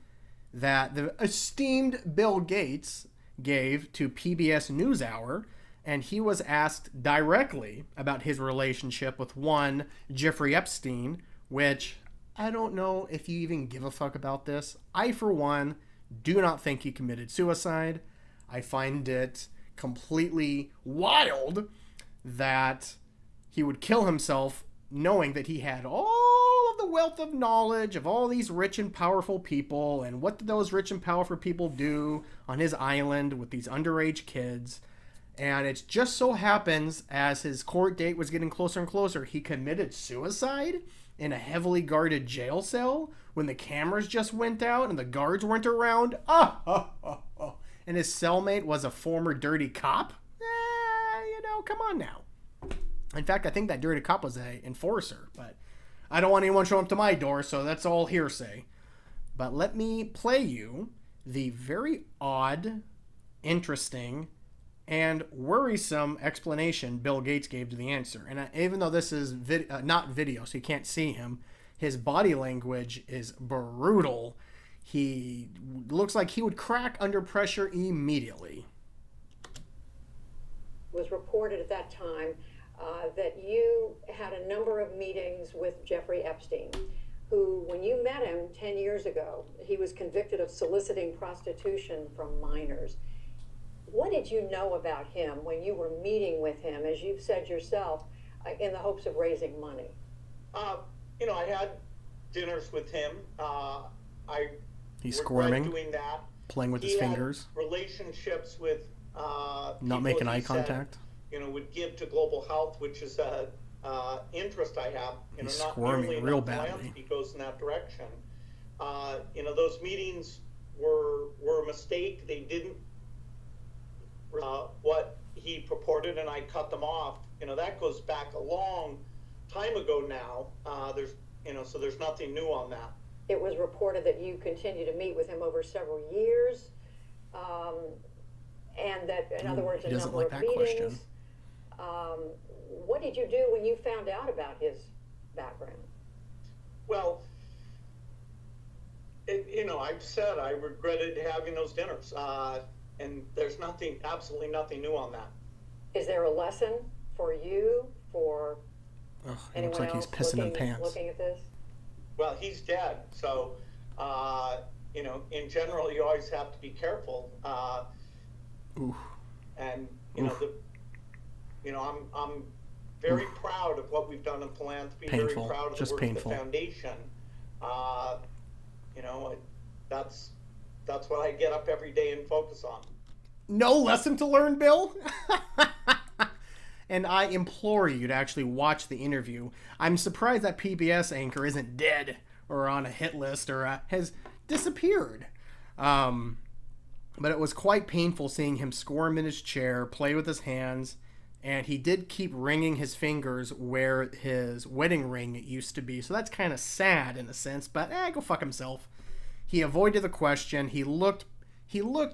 that the esteemed Bill Gates gave to PBS NewsHour, and he was asked directly about his relationship with one Jeffrey Epstein, which I don't know if you even give a fuck about this. I, for one, do not think he committed suicide. I find it completely wild that he would kill himself knowing that he had all of the wealth of knowledge of all these rich and powerful people, and what did those rich and powerful people do on his island with these underage kids. And it just so happens, as his court date was getting closer and closer, he committed suicide in a heavily guarded jail cell when the cameras just went out and the guards weren't around. And his cellmate was a former dirty cop. Come on now. In fact, I think that dirty cop was an enforcer, but I don't want anyone showing up to my door, so that's all hearsay. But let me play you the very odd, interesting, and worrisome explanation Bill Gates gave to the answer. And even though this is not video, so you can't see him, his body language is brutal. He looks like he would crack under pressure immediately. Was reported at that time that you had a number of meetings with Jeffrey Epstein, who, when you met him 10 years ago, he was convicted of soliciting prostitution from minors. What did you know about him when you were meeting with him? As you've said yourself, in the hopes of raising money? I had dinners with him. I He's regret squirming, doing that. playing with his He had fingers, relationships with not making eye contact. Would give to global health, which is a interest I have. He's not squirming nearly real enough badly. philanthropy goes in that direction. Those meetings were a mistake. They didn't what he purported, and I cut them off. That goes back a long time ago now. There's nothing new on that. It was reported that you continue to meet with him over several years, and that, in other words, he a doesn't number like of that meetings. question. What did you do when you found out about his background? Well, I've said I regretted having those dinners, and there's absolutely nothing new on that. Is there a lesson for you, for Ugh, it anyone looks like he's else pissing in pants. looking at this? Well, he's dead, so in general, you always have to be careful. Ooh. And Oof. I'm very proud of what we've done in philanthropy. Painful. Very proud of Just the work painful. of the foundation. That's what I get up every day and focus on. No lesson to learn, Bill? And I implore you to actually watch the interview. I'm surprised that PBS anchor isn't dead or on a hit list or has disappeared. But it was quite painful seeing him squirm in his chair, play with his hands, and he did keep wringing his fingers where his wedding ring used to be. So that's kind of sad in a sense, but go fuck himself. He avoided the question. He looked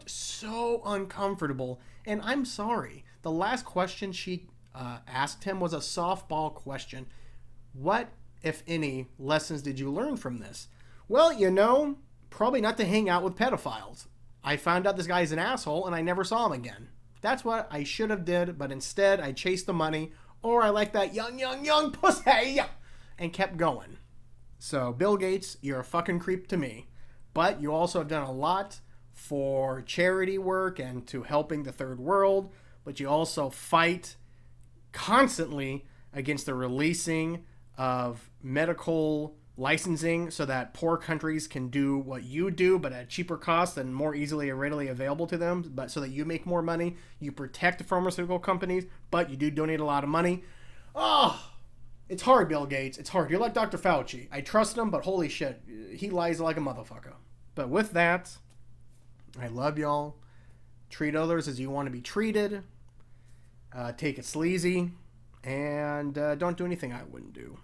so uncomfortable, and I'm sorry. The last question she asked him was a softball question. What, if any, lessons did you learn from this? Well, probably not to hang out with pedophiles. I found out this guy's an asshole, and I never saw him again. That's what I should have did, but instead I chased the money, or I like that young pussy, and kept going. So, Bill Gates, you're a fucking creep to me. But you also have done a lot for charity work and to helping the third world, but you also fight constantly against the releasing of medical licensing so that poor countries can do what you do, but at cheaper cost and more easily and readily available to them, but so that you make more money. You protect the pharmaceutical companies, but you do donate a lot of money. It's hard, Bill Gates. It's hard. You're like Dr. Fauci. I trust him, but holy shit, he lies like a motherfucker. But with that, I love y'all. Treat others as you want to be treated. Take it sleazy. And don't do anything I wouldn't do.